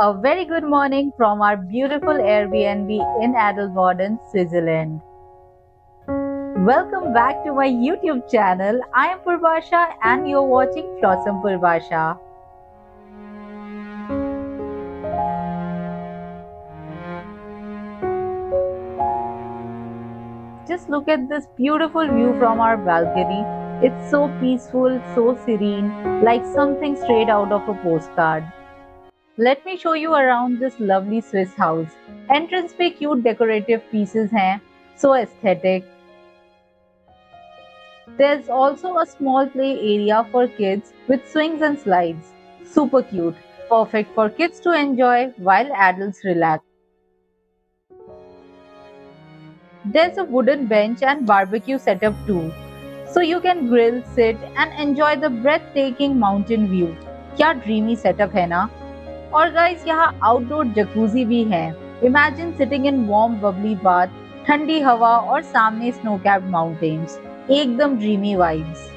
A very good morning from our beautiful Airbnb in Adelboden, Switzerland. Welcome back to my YouTube channel. I am Purvasha and you're watching Flossom Purvasha. Just look at this beautiful view from our balcony. It's so peaceful, so serene, like something straight out of a postcard. Let me show you around this lovely Swiss house. Entrance पे cute decorative pieces हैं, so aesthetic. There's also a small play area for kids with swings and slides. Super cute, perfect for kids to enjoy while adults relax. There's a wooden bench and barbecue setup too, so you can grill, sit and enjoy the breathtaking mountain view. क्या dreamy setup है ना? और guys यहाँ outdoor jacuzzi भी है. Imagine sitting in warm Babli bath, ठंडी हवा और सामने स्नो कैप्ड माउंटेन्स. एकदम dreamy vibes.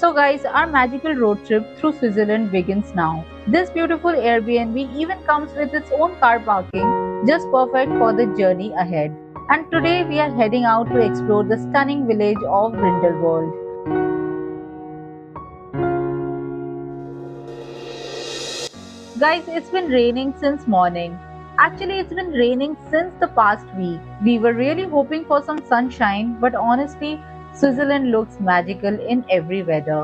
So guys, our magical road trip through Switzerland begins now. This beautiful Airbnb even comes with its own car parking, just perfect for the journey ahead. And today we are heading out to explore the stunning village of Grindelwald. Guys, it's been raining since morning. Actually, it's been raining since the past week. We were really hoping for some sunshine, but honestly, Switzerland looks magical in every weather.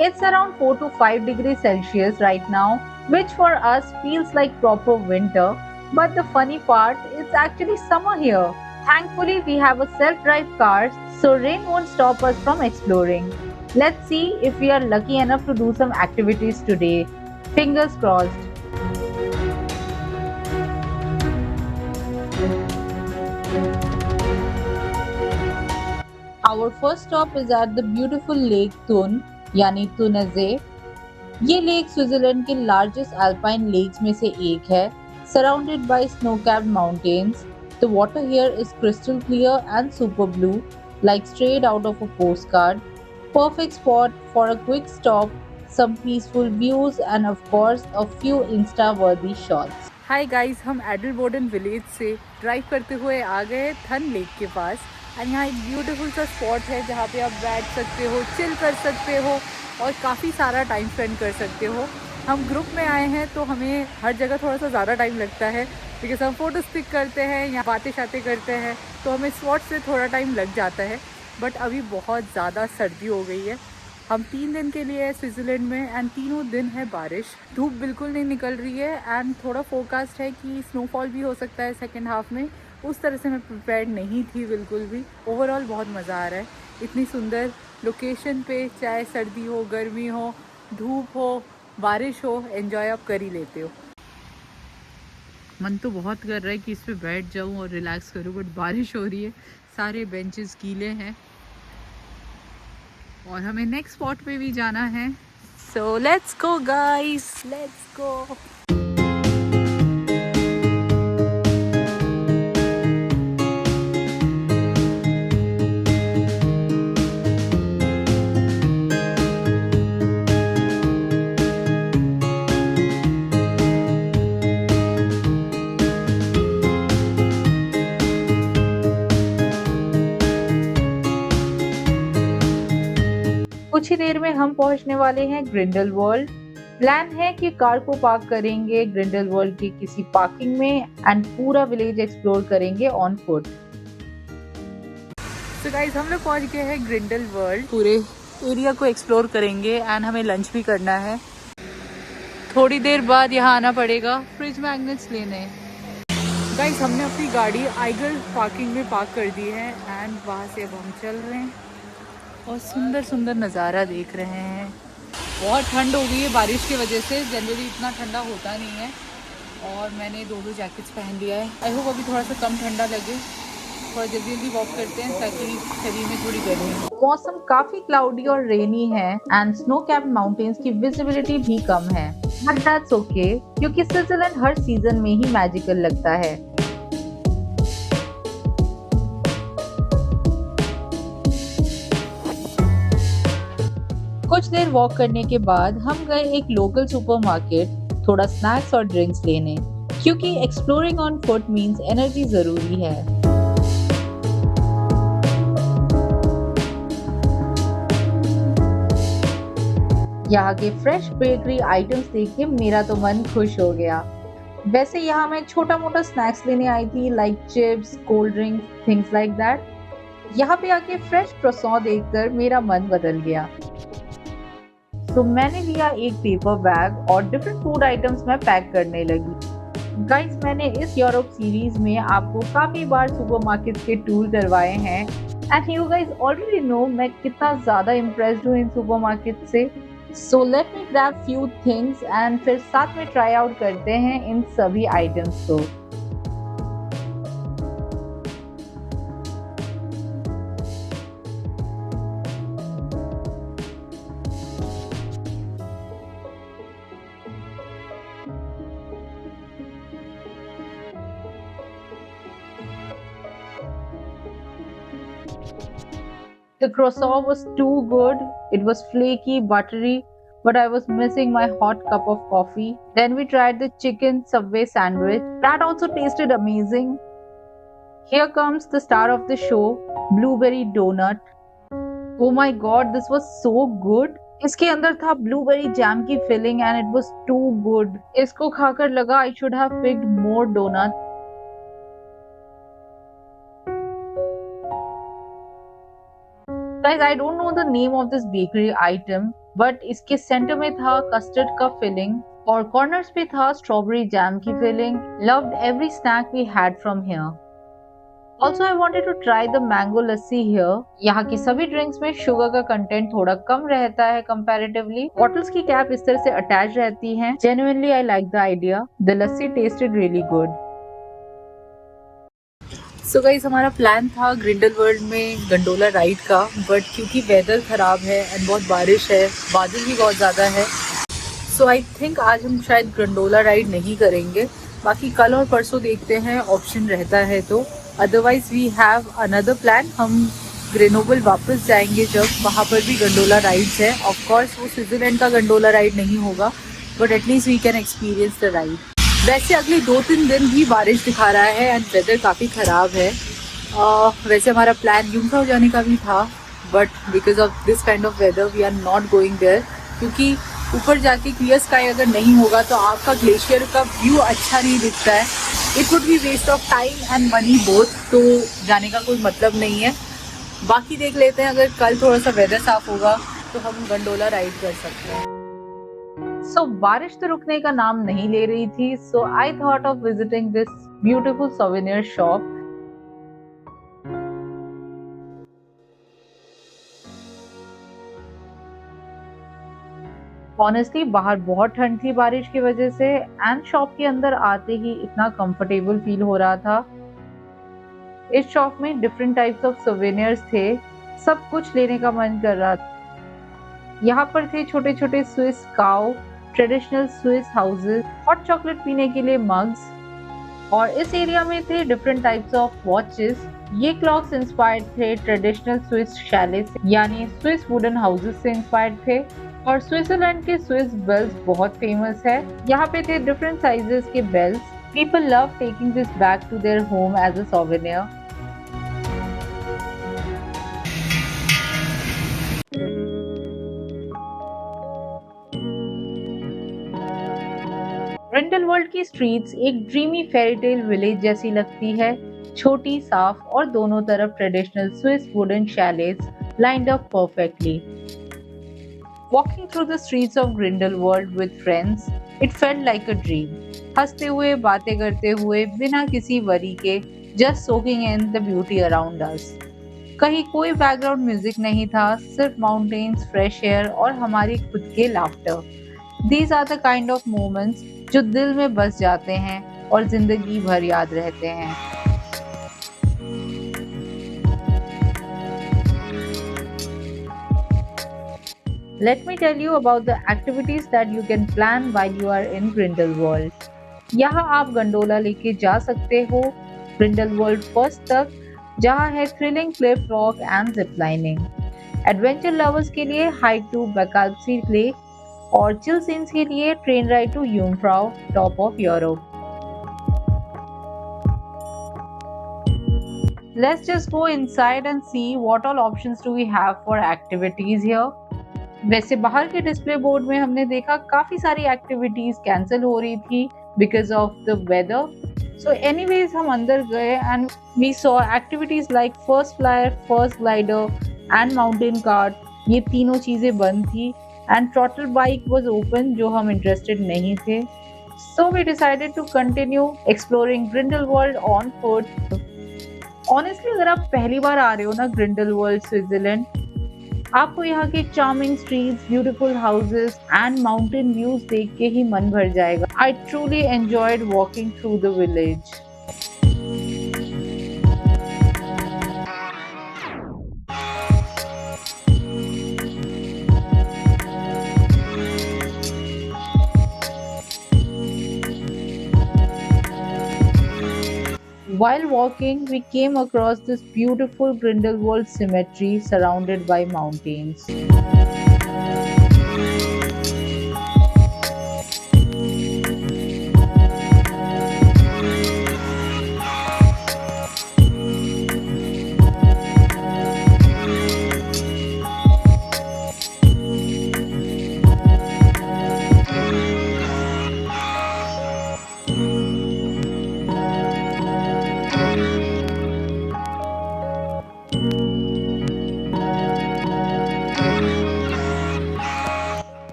It's around 4 to 5 degrees Celsius right now, which for us feels like proper winter. But the funny part, it's actually summer here. Thankfully, we have a self-drive car, so rain won't stop us from exploring. Let's see if we are lucky enough to do some activities today. Fingers crossed. Our first stop is at the beautiful lake Thun, यानी तुनज़े. ये lake Switzerland के largest alpine lakes में से एक है, surrounded by snow-capped mountains. The water here is crystal clear and super blue, like straight out of a postcard. Perfect spot for a quick stop, some peaceful views, and of course a few Insta-worthy shots. Hi guys, हम एडलबोर्डन village से drive करते हुए आ गए थन lake के पास. और यहाँ एक ब्यूटीफुल सा स्पॉट है जहाँ पे आप बैठ सकते हो, चिल कर सकते हो और काफ़ी सारा टाइम स्पेंड कर सकते हो. हम ग्रुप में आए हैं तो हमें हर जगह थोड़ा सा ज़्यादा टाइम लगता है बिकॉज हम फ़ोटो क्लिक करते हैं या बातें शातें करते हैं, तो हमें स्पॉट से थोड़ा टाइम लग जाता है. बट अभी बहुत ज़्यादा सर्दी हो गई है. हम 3 दिन के लिए स्विट्ज़रलैंड में एंड तीनों दिन है बारिश. धूप बिल्कुल नहीं निकल रही है एंड थोड़ा फोरकास्ट है कि स्नोफॉल भी हो सकता है सेकेंड हाफ में. उस तरह से मैं प्रिपेयर्ड नहीं थी बिल्कुल भी. ओवरऑल बहुत मज़ा आ रहा है. इतनी सुंदर लोकेशन पे, चाहे सर्दी हो, गर्मी हो, धूप हो, बारिश हो, एंजॉय आप कर ही लेते हो. मन तो बहुत कर रहा है कि इस पर बैठ जाऊँ और रिलैक्स करूँ, बट बारिश हो रही है, सारे बेंचेस गीले हैं और हमें नेक्स्ट स्पॉट पे भी जाना है. So let's go guys, let's go. कुछ ही देर में हम पहुंचने वाले हैं ग्रिंडलवॉल्ड. प्लान है कि कार को पार्क करेंगे ग्रिंडलवॉल्ड के किसी पार्किंग में एंड पूरा विलेज एक्सप्लोर करेंगे ऑन फुट. तो गाइस, हम लोग पहुंच गए हैं ग्रिंडलवॉल्ड. पूरे एरिया को एक्सप्लोर करेंगे एंड हमें लंच भी करना है. थोड़ी देर बाद यहाँ आना पड़ेगा फ्रिज मैग्नेट्स लेने. गाइस, हमने अपनी गाड़ी आइगल पार्किंग में पार्क कर दी है एंड वहाँ से अब हम चल रहे हैं और सुंदर सुंदर नज़ारा देख रहे हैं. बहुत ठंड हो गई है बारिश की वजह से. जनरली इतना ठंडा होता नहीं है और मैंने 2 जैकेट्स पहन लिया है. आई होप अभी थोड़ा सा कम ठंडा लगे. थोड़ा जल्दी जल्दी वॉक करते हैं ताकि शरीर में थोड़ी गर्मी हो. मौसम काफी क्लाउडी और रेनी है एंड स्नो कैप्ड माउंटेन्स की विजिबिलिटी भी कम है. बट दैट्स ओके, क्योंकि स्विट्जरलैंड हर सीजन में ही मैजिकल लगता है. कुछ देर वॉक करने के बाद हम गए एक लोकल सुपरमार्केट थोड़ा स्नैक्स और ड्रिंक्स लेने, क्योंकि exploring on foot means energy जरूरी है। यहाँ के फ्रेश बेकरी आइटम्स देख के मेरा तो मन खुश हो गया। वैसे यहाँ मैं छोटा मोटा स्नैक्स लेने आई थी, like chips, cold drinks, things like that. यहाँ पे आके फ्रेश क्रोसॉन देखकर मेरा मन बदल गया। तो मैंने लिया एक पेपर बैग और डिफरेंट फूड आइटम्स मैं पैक करने लगी। गाइस, मैंने इस यूरोप सीरीज में आपको काफी बार सुपरमार्केट के टूर करवाए हैं and you guys already know मैं कितना ज्यादा इम्प्रेस्ड हूँ इन सुपरमार्केट से। So let me grab few things and फिर साथ में ट्राई आउट करते हैं इन सभी आइटम्स को। The croissant was too good. It was flaky, buttery, but I was missing my hot cup of coffee. Then we tried the chicken Subway sandwich. That also tasted amazing. Here comes the star of the show, blueberry donut. Oh my god, this was so good. इसके अंदर था blueberry jam की filling and it was too good. इसको खाकर लगा I should have picked more doughnut. Guys, I don't know the name of this bakery item, but इसके centre में था कस्टर्ड का फिलिंग और कॉर्नर्स पे था स्ट्रॉबेरी जैम की filling. Loved every snack we had from here. Also, I wanted to try the mango lassi here. यहाँ की सभी ड्रिंक्स में शुगर का कंटेंट थोड़ा कम रहता है कंपैरेटिवली। बॉटल्स की कैप इस तरह से अटैच रहती हैं। Genuinely, I like the idea. The lassi tasted really good. So guys, हमारा प्लान था ग्रिंडलवर्ल्ड में गंडोला राइड का, बट क्योंकि वेदर ख़राब है एंड बहुत बारिश है, बादल भी बहुत ज़्यादा है, सो आई थिंक आज हम शायद गंडोला राइड नहीं करेंगे। बाकी कल और परसों देखते हैं, ऑप्शन रहता है तो। Otherwise we have another plan. हम ग्रेनोबल वापस जाएंगे जब वहाँ पर भी गंडोला राइड्स है। ऑफ कोर्स वो स्विट्ज़रलैंड का गंडोला राइड नहीं होगा, but at least we can experience the ride. वैसे अगले 2-3 दिन भी बारिश दिखा रहा है एंड वेदर काफ़ी ख़राब है। वैसे हमारा प्लान युंगथाओ जाने का भी था, but because of this kind of weather we are not going there, क्योंकि ऊपर जाके क्लियर स्काई अगर नहीं होगा तो आपका ग्लेशियर का व्यू अच्छा नहीं दिखता है। It would be waste of time and money both, तो जाने का कोई मतलब नहीं है। बाकी देख लेते हैं, अगर कल थोड़ा सा वेदर साफ होगा तो हम गंडोला राइड कर सकते हैं। So, बारिश तो रुकने का नाम नहीं ले रही थी, so I thought of visiting this beautiful souvenir shop. Honestly, बाहर बहुत ठंड थी बारिश की वजह से एंड शॉप के अंदर आते ही इतना कंफर्टेबल फील हो रहा था। इस शॉप में डिफरेंट टाइप्स ऑफ सोवेनियर्स थे, सब कुछ लेने का मन कर रहा था। यहाँ पर थे छोटे छोटे Swiss cow, traditional Swiss houses, hot chocolate पीने के लिए मग्स, और इस एरिया में थे डिफरेंट टाइप्स ऑफ वॉचेस। ये क्लॉक्स इंस्पायर्ड थे ट्रेडिशनल स्विस शैले से, यानी स्विस वुडन हाउसेस से इंस्पायर्ड थे। और स्विट्जरलैंड के स्विस बेल्स बहुत फेमस है। यहाँ पे थे डिफरेंट साइजेस के bells. People love taking this back to their home as a souvenir. Grindelwald की स्ट्रीट्स एक ड्रीमी फेरीटेल विलेज जैसी लगती है, छोटी, साफ और दोनों तरफ traditional Swiss wooden chalets lined up perfectly. Walking through the streets of Grindelwald with friends, it felt like a dream. हंसते हुए, बातें करते हुए, बिना किसी वरी के, just soaking in the beauty around us. कहीं कोई बैकग्राउंड म्यूजिक नहीं था, सिर्फ माउंटेन्स, फ्रेश एयर और हमारी खुद के laughter. These are the kind of moments जो दिल में बस जाते हैं और जिंदगी भर याद रहते हैं। Let me tell you about the activities that you can plan while you are in Grindelwald. यहाँ आप गंडोला लेके जा सकते हो ग्रिंडलवाल्ड फर्स्ट तक, जहाँ है thrilling cliff walk and zip lining. Adventure lovers के लिए हाइक टू बैकाल्पसी लेक और चिल सीन्स के लिए train ride to Jungfrau, top of Europe. Let's just go inside and see what all options do we have for activities here. वैसे बाहर के display board में हमने देखा काफी सारी एक्टिविटीज कैंसिल हो रही थी because of the weather. So anyways हम अंदर गए and we saw activities like First Flyer, First Glider and mountain cart. ये तीनों चीजें बंद थी एंड ट्रॉटल बाइक वाज ओपन जो हम इंटरेस्टेड नहीं थे। So we decided to continue exploring Grindelwald on foot. Honestly अगर आप पहली बार आ रहे हो ना ग्रिंडलवाल्ड स्विट्जरलैंड, आपको यहाँ के charming streets, beautiful houses and mountain views देख के ही मन भर जाएगा। I truly enjoyed walking through the village. While walking, we came across this beautiful Grindelwald cemetery surrounded by mountains.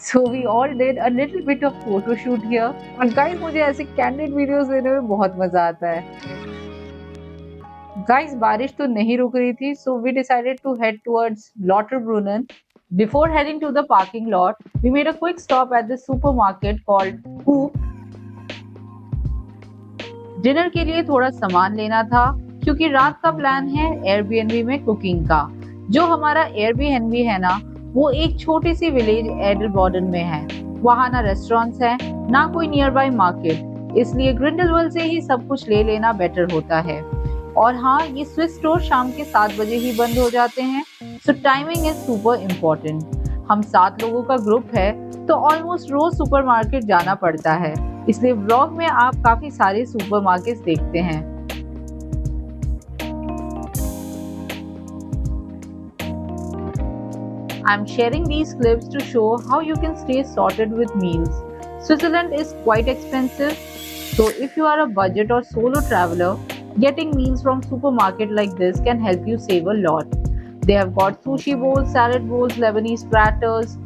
So we all did a little bit of photo shoot here. और guys मुझे ऐसे candid videos लेने में बहुत मजा आता है। Guys बारिश तो नहीं रुक रही थी, so we decided to head towards Lauterbrunnen. Before heading to the parking lot, we made a quick stop at the supermarket called Coop. Dinner के लिए थोड़ा सामान लेना था क्योंकि रात का प्लान है एयरबीएनबी में कुकिंग का। जो हमारा एयरबीएनबी है ना, वो एक छोटी सी विलेज एडलबॉर्डन में है। वहाँ ना रेस्टोरेंट्स हैं, ना कोई नियर बाय मार्केट, इसलिए ग्रिंडलवाल्ड से ही सब कुछ ले लेना बेटर होता है। और हाँ, ये स्विस स्टोर शाम के 7 बजे ही बंद हो जाते हैं, सो टाइमिंग इज सुपर इम्पोर्टेंट। हम 7 लोगों का ग्रुप है तो ऑलमोस्ट रोज सुपरमार्केट जाना पड़ता है, इसलिए व्लॉग में आप काफी सारे सुपरमार्केट्स देखते हैं। I'm sharing these clips to show how you can stay sorted with meals. Switzerland is quite expensive, so if you are a budget or solo traveler, getting meals from supermarket like this can help you save a lot. They have got sushi bowls, salad bowls, Lebanese platters,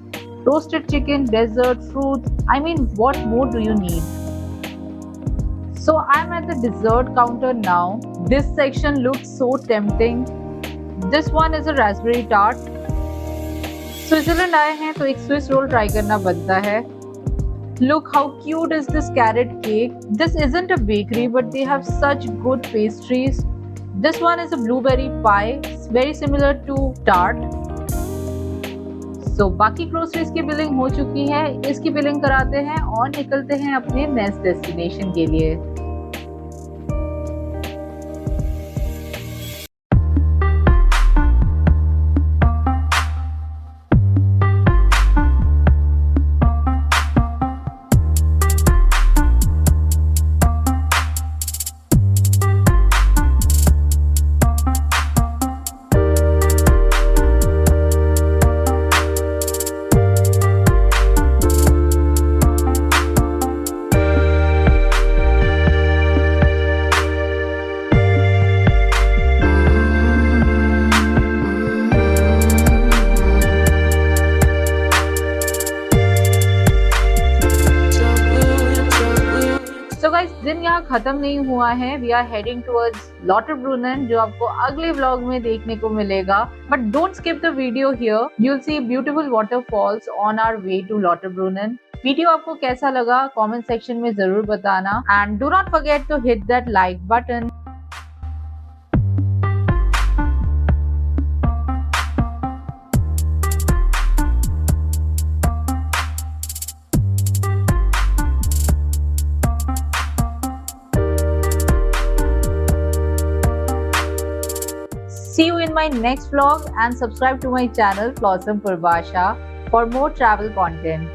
roasted chicken, dessert, fruits. I mean, what more do you need? So I'm at the dessert counter now. This section looks so tempting. This one is a raspberry tart. Switzerland आए हैं तो एक Swiss roll try करना बनता है। Look how cute is this carrot cake. This isn't a bakery, but they have such good pastries. This one is a blueberry pie, it's very similar to tart. So बाकी groceries की billing हो चुकी है, इसकी billing कराते हैं और निकलते हैं अपने नेक्स्ट डेस्टिनेशन के लिए। So guys, दिन यहाँ खत्म नहीं हुआ है। We are heading towards Lauterbrunnen, जो आपको अगले व्लॉग में देखने को मिलेगा। But don't skip the video here. You'll see beautiful waterfalls on our way to Lauterbrunnen. Video आपको कैसा लगा कमेंट सेक्शन में जरूर बताना and do not forget to hit that like button. See you in my next vlog and subscribe to my channel Blossom Purbasha for more travel content.